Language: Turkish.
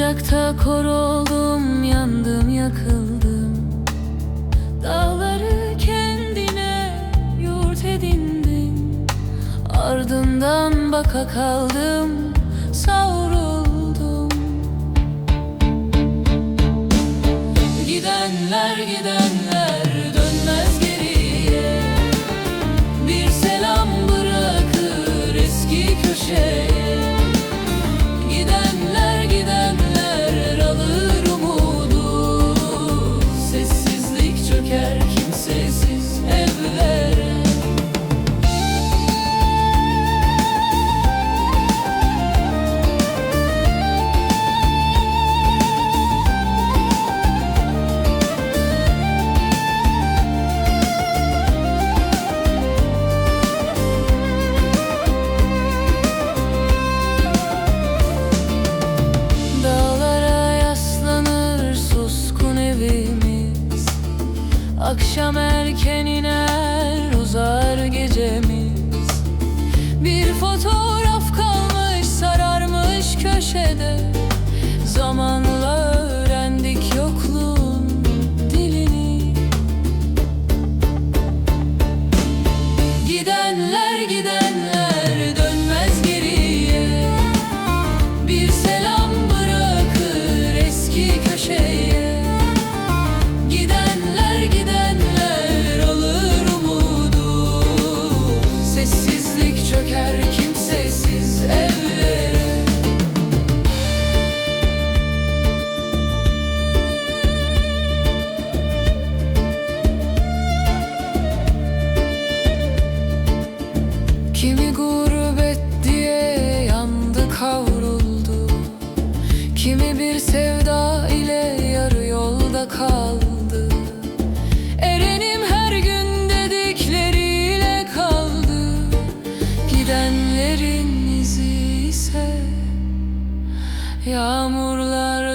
Ocakta kor oldum, yandım, yakıldım. Dağları kendine yurt edindim. Ardından baka kaldım, savruldum. Gidenler gidenler dönmez geriye. Bir selam bırakır eski köşeye. Gidenler gidenler alır umudu. Sessizlik çöker kimsesiz evlere. Akşam erken iner, uzar gecemiz. Bir fotoğraf kalmış, sararmış köşede. Zamanla öğrendik yokluğun dilini. Gidenler gidenler dönmez geriye. Bir selam bırakır eski köşeye. Çöker kimsesiz evlere. Kimi gurbet diye yandı, kavruldu. Kimi bir sevda ile yarı yolda kaldı. Erenim her gün dedikleriyle kaldı. Gidenlerin izi ise yağmurlar